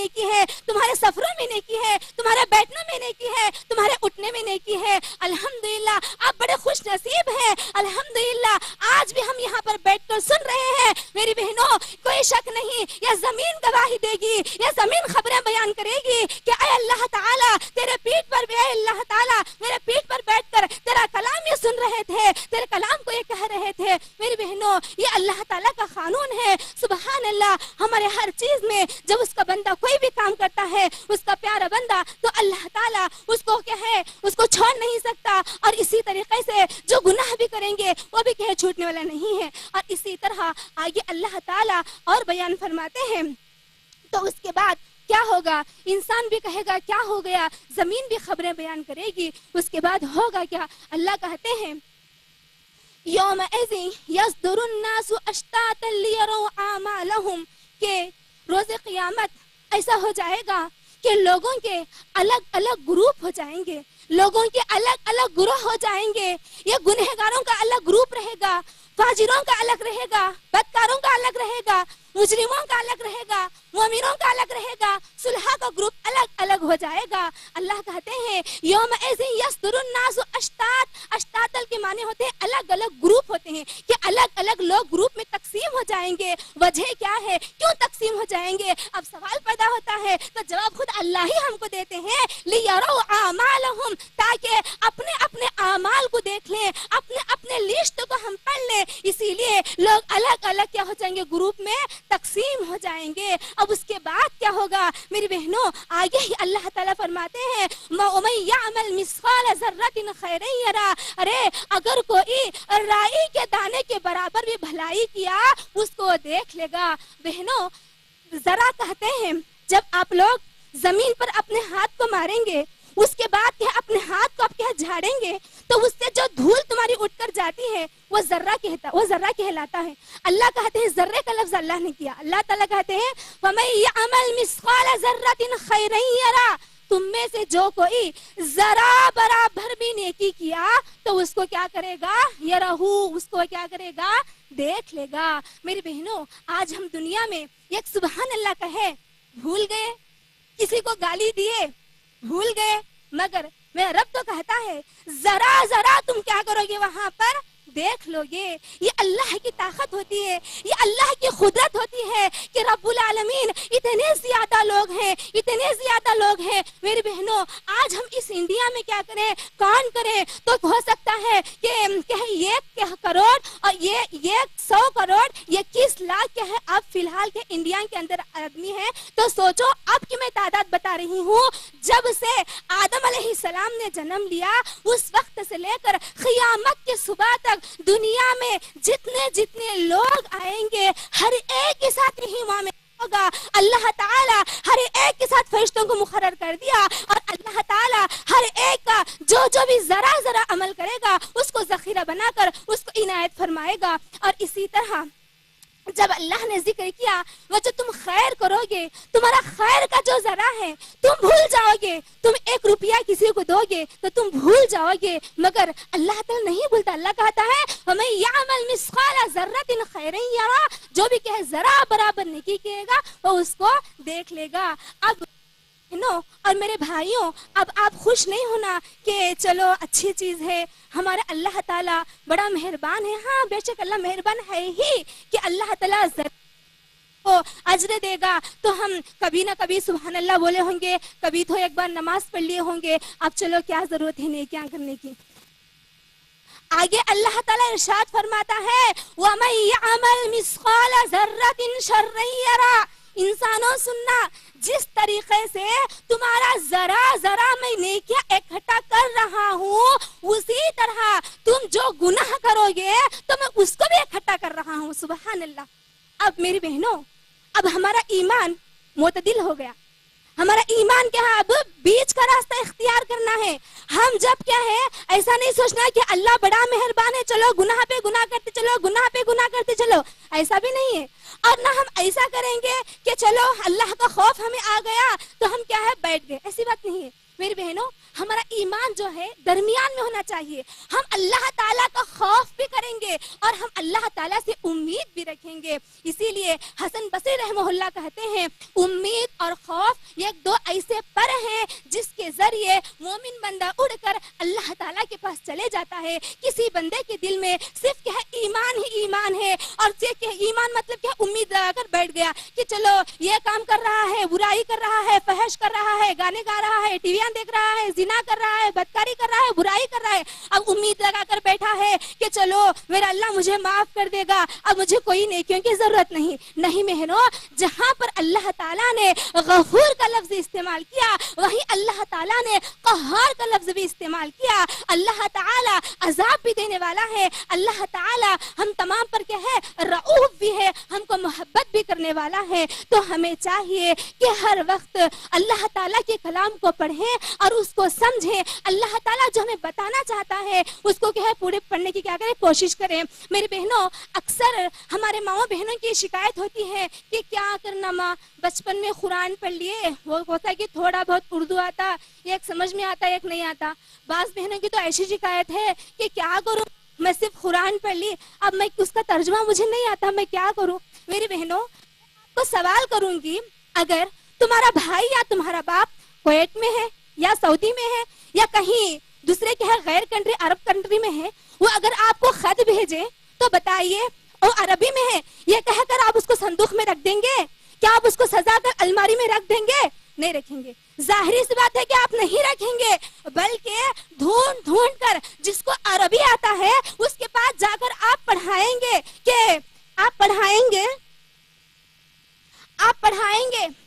نیکی ہے, تمہارے سفروں میں نیکی ہے, تمہارے بیٹھنے میں نیکی ہے, تمہارے اٹھنے میں نیکی ہے. الحمدللہ آپ بڑے خوش نصیب ہیں. الحمدللہ آج بھی ہم یہاں پر بیٹھ کر سن رہے ہیں. میری بہنوں, کوئی شک نہیں, یہ زمین گواہی دے گی, یہ زمین خبریں بیان کرے گی کہ اے اللہ تعالیٰ تیرے پیٹھ پر, اے اللہ تعالیٰ میرے پیٹھ پر بیٹھ کر تیرا کلام یہ سن رہے تھے, تیرے کلام کو یہ کہہ رہے تھے. میری بہنوں, یہ اللہ تعالیٰ کا قانون ہے. سبحان اللہ. ہمارے ہر چیز میں جب اس کا بندہ کوئی بھی کام کرتا ہے, اس کا پیارا بندہ, تو اللہ تعالیٰ اس کو کیا ہے, اس کو چھوڑ نہیں سکتا. اور اسی طریقے سے جو گناہ بھی کریں گے وہ بھی کہیں چھوٹنے والا نہیں ہے. اور اسی طرح آگے اللہ تعالیٰ اور بیان فرماتے ہیں. تو اس کے بعد کیا ہوگا؟ انسان بھی کہے گا کیا ہو گیا, زمین بھی خبریں بیان کرے گی. اس کے بعد ہوگا کیا؟ اللہ کہتے ہیں یومئذ یصدر الناس اشتاتا لیروا اعمالهم, کہ روز قیامت ایسا ہو جائے گا کہ لوگوں کے الگ الگ گروپ ہو جائیں گے, لوگوں کے الگ الگ گروہ ہو جائیں گے. یہ گنہگاروں کا الگ گروپ رہے گا, فاجروں کا الگ رہے گا, بدکاروں کا الگ رہے گا, مجرموں کا الگ رہے گا, مومنوں کا الگ رہے گا, صلحاء کا گروپ الگ الگ ہو جائے گا. اللہ کہتے ہیں یومئذ یصدر الناس اشتات. اشتات کے معنی ہوتے ہیں الگ الگ گروپ ہوتے ہیں, کہ الگ الگ لوگ گروپ میں تقسیم ہو جائیں گے. وجہ کیا ہے, کیوں تقسیم ہو جائیں گے؟ اب سوال پیدا ہوتا ہے, تو جواب خود اللہ ہی ہم کو دیتے ہیں, لیروا اعمالهم, تاکہ اپنے اپنے اعمال کو دیکھ لیں, اپنے اپنے لسٹ کو ہم پڑھ لیں. اسی لیے لوگ الگ الگ کیا ہو جائیں گے, گروپ میں تقسیم ہو جائیں گے. اب اس کے بعد کیا ہوگا میری بہنوں؟ آگے ہی اللہ تعالیٰ فرماتے ہیں وَمَن يَعْمَلْ مِثْقَالَ ذَرَّةٍ خَيْرًا يَرَهُ. ارے اگر کوئی رائی کے دانے کے برابر بھی بھلائی کیا, اس کو دیکھ لے گا. بہنوں, ذرا کہتے ہیں جب آپ لوگ زمین پر اپنے ہاتھ کو ماریں گے, اس کے بعد کیا اپنے ہاتھ کو آپ کیا جھاڑیں گے, تو اس سے جو دھول تمہاری اٹھ کر جاتی ہے وہ ذرہ کہلاتا ہے. اللہ کہتے ہیں ذرے کا لفظ اللہ نے کیا. اللہ تعالیٰ کہتے ہیں وَمَن يَعْمَلْ مِثْقَالَ ذَرَّةٍ خَيْرًا يَرَهُ. تم میں سے جو کوئی ذرا برابر بھی نیکی کیا تو اس کو کیا کرے گا؟ یرہو, اس کو کیا کرے گا؟ دیکھ لے گا. میری بہنوں, آج ہم دنیا میں ایک سبحان اللہ کہے بھول گئے, کسی کو گالی دیے بھول گئے, مگر میرا رب تو کہتا ہے ذرا ذرا تم کیا کرو گے وہاں پر دیکھ لو گے. یہ اللہ کی طاقت ہوتی ہے, یہ اللہ کی قدرت ہوتی ہے کہ رب العالمین اتنے زیادہ لوگ ہیں, اتنے زیادہ لوگ ہیں. میری بہنوں, آج ہم اس انڈیا میں کیا کریں, کون کریں, تو ہو سکتا ہے کہ 1 کروڑ اور یہ 100 کروڑ, یہ 21 لاکھ کیا ہے اب فی الحال کے انڈیا کے اندر آدمی ہے. تو سوچو اب کی میں تعداد بتا رہی ہوں, جب سے آدم علیہ السلام نے جنم لیا اس وقت سے لے کر قیامت کی صبح تک دنیا میں جتنے لوگ آئیں گے, ہر ایک کے ساتھ یہی معاملہ ہوگا. اللہ تعالیٰ ہر ایک کے ساتھ فرشتوں کو مقرر کر دیا, اور اللہ تعالیٰ ہر ایک کا جو بھی ذرا عمل کرے گا اس کو ذخیرہ بنا کر اس کو عنایت فرمائے گا. اور اسی طرح جب اللہ نے ذکر کیا وہ جو تم خیر کرو گے, تمہارا خیر کا جو ذرا ہے تم بھول جاؤ گے, تم 1 روپیہ کسی کو دو گے تو تم بھول جاؤ گے, مگر اللہ تعالیٰ نہیں بھولتا. اللہ کہتا ہے وَمَن يَعْمَلْ مِثْقَالَ ذَرَّةٍ خَيْرًا يَرَهُ. جو بھی کہے ذرا برابر نیکی کرے گا وہ اس کو دیکھ لے گا. اب اور میرے بھائیوں, اب آپ خوش نہیں ہونا کہ چلو اچھی چیز ہے, ہمارا اللہ تعالیٰ بڑا مہربان ہے. ہاں بے شک اللہ مہربان ہے ہی کہ اللہ تعالیٰ کو اجر دے گا. تو ہم کبھی نہ کبھی سبحان اللہ بولے ہوں گے, کبھی تو ایک بار نماز پڑھ لیے ہوں گے. اب چلو کیا ضرورت ہے نیکیاں کرنے کی. آگے اللہ تعالیٰ ارشاد فرماتا ہے وَمَن يَعْمَلْ مِثْقَالَ ذَرَّةٍ شَرًّا يَرَهُ. انسانوں سننا, جس طریقے سے تمہارا ذرا میں نیکیاں اکٹھا کر رہا ہوں, اسی طرح تم جو گناہ کرو گے تو میں اس کو بھی اکٹھا کر رہا ہوں. سبحان اللہ. اب میری بہنوں, اب ہمارا ایمان معتدل ہو گیا. ہمارا ایمان کیا ہے, اب بیچ کا راستہ اختیار کرنا ہے. ہم جب کیا ہے ایسا نہیں سوچنا کہ اللہ بڑا مہربان ہے, چلو گناہ پہ گناہ کرتے چلو, گناہ پہ گناہ کرتے چلو, ایسا بھی نہیں ہے. اور نہ ہم ایسا کریں گے کہ چلو اللہ کا خوف ہمیں آ گیا تو ہم کیا ہے بیٹھ گئے, ایسی بات نہیں ہے. میری بہنوں ہمارا ایمان جو ہے درمیان میں ہونا چاہیے. ہم اللہ تعالیٰ کا خوف بھی کریں گے اور ہم اللہ تعالیٰ سے امید بھی رکھیں گے. اسی لیے حسن بصری رحمہ اللہ کہتے ہیں امید اور خوف یہ دو ایسے پر ہیں جس کے ذریعے مومن بندہ اڑ کر اللہ تعالیٰ کے پاس چلے جاتا ہے. کسی بندے کے دل میں صرف کیا ہے ایمان ہی ایمان ہے, اور ایمان مطلب کیا امید لگا کر بیٹھ گیا کہ چلو یہ کام کر رہا ہے, برائی کر رہا ہے, فحش کر رہا ہے, گانے گا رہا ہے, ٹی ویاں دیکھ رہا ہے, زنا کر رہا ہے, بدکاری کر رہا ہے, برائی کر رہا ہے, اب امید لگا کر بیٹھا ہے کہ چلو میرا اللہ مجھے معاف کر دے گا, اب مجھے کوئی نیکیوں کی ضرورت نہیں. نہیں بہنوں, جہاں پر اللہ تعالیٰ نے غفور کا لفظ استعمال کیا وہی اللہ تعالیٰ نے قہار کا لفظ بھی استعمال کیا. اللہ تعالیٰ عذاب بھی دینے والا ہے, اللہ تعالیٰ ہم تمام پر کیا ہے رؤوف بھی ہے, ہم کو محبت بھی کرنے والا ہے. تو ہمیں چاہیے کہ ہر وقت اللہ تعالیٰ کے کلام کو پڑھیں اور اس کو سمجھیں. اللہ تعالیٰ جو ہمیں بتانا چاہتا ہے اس کو کیا ہے پورے پڑھنے کی کیا کریں کوشش کریں. میری بہنوں اکثر ہمارے ماؤں بہنوں کی شکایت ہوتی ہے کہ کیا کرنا ماں, بچپن میں قرآن پڑھ لیے, وہ ہوتا ہے کہ تھوڑا بہت اردو آتا, ایک سمجھ میں آتا ایک نہیں آتا. بعض بہنوں کی تو ایسی شکایت ہے کہ کیا کروں میں صرف قرآن پڑھ لی, اب میں اس کا ترجمہ مجھے نہیں آتا, میں کیا کروں. میری بہنوں تو سوال کروں گی, اگر تمہارا بھائی یا تمہارا باپ کویت میں ہے یا سعودی میں ہے یا کہیں دوسرے کے ہے غیر کنٹری عرب کنٹری میں ہے, وہ اگر آپ کو خط بھیجے تو بتائیے وہ عربی میں ہے, یہ کہہ کر آپ اس کو صندوق میں رکھ دیں گے؟ کیا آپ اس کو سجا کر الماری میں رکھ دیں گے؟ نہیں رکھیں گے. ظاہری سی بات ہے کہ آپ نہیں رکھیں گے, بلکہ ڈھونڈ ڈھونڈ کر جس کو عربی آتا ہے اس کے پاس جا کر آپ پڑھائیں گے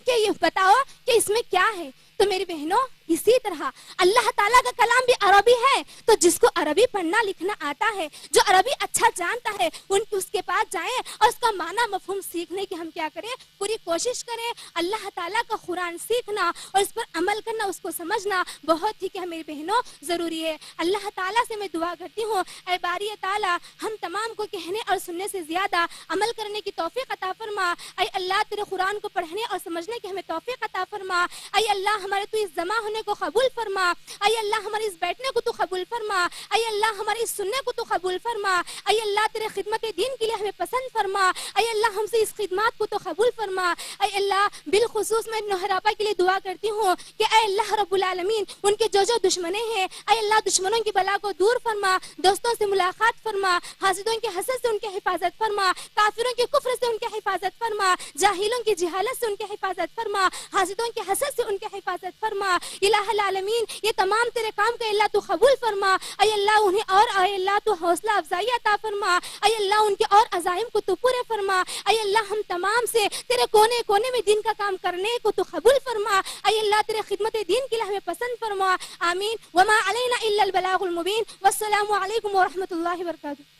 کہ یہ بتاؤ کہ اس میں کیا ہے. تو میری بہنوں اسی طرح اللہ تعالیٰ کا کلام بھی عربی ہے, تو جس کو عربی پڑھنا لکھنا آتا ہے, جو عربی اچھا جانتا ہے, اس کے پاس جائیں اور اس کا معنی مفہوم سیکھنے کی ہم کیا کریں پوری کوشش کریں. اللہ تعالیٰ کا قرآن سیکھنا اور اس پر عمل کرنا, اس کو سمجھنا بہت ہی کیا میری بہنوں ضروری ہے. اللہ تعالیٰ سے میں دعا کرتی ہوں اے باری تعالیٰ ہم تمام کو کہنے اور سننے سے زیادہ عمل کرنے کی توفیق عطا فرما. اے اللہ تیرے قرآن کو پڑھنے اور سمجھنے کی ہمیں توفیق عطا فرما. اے اللہ ہمارے تو اس جمع ہونے کو قبول فرما. اے اللہ ہمارے اس بیٹھنے کو تو قبول فرما. اے اللہ ہمارے اس سننے کو تو قبول فرما. اے اللہ تیرے خدمت دین کے لیے ہمیں پسند فرما. اے اللہ ہم سے اس خدمات کو تو قبول فرما. اے اللہ بالخصوص میں نہرابا کے لیے دعا کرتی ہوں کہ اے اللہ رب العالمین ان کے جو دشمنے ہیں اے اللہ دشمنوں کی بلا کو دور فرما, دوستوں سے ملاقات فرما, حاسدوں کے حسد سے ان کی حفاظت فرما, کافروں کے کفر سے ان کی حفاظت فرما, جاہلوں کی جہالت سے ان کی حفاظت فرما, حاسدوں کے حسد سے ان کی حفاظت فرما. الہ العالمین یہ تمام تیرے کام کا اللہ تو قبول فرما. اے اللہ انہیں اور اے اللہ تو حوصلہ افزائی عطا فرما. اے اللہ ان کے اور عزائم کو تو پورے فرما. اے اللہ ہم تمام سے تیرے کونے کونے میں دین کا کام کرنے کو تو قبول فرما. اے اللہ تیرے خدمت دین کے لیے ہمیں پسند فرما. آمین. وما علینا الا البلاغ المبین. والسلام علیکم ورحمۃ اللہ وبرکاتہ.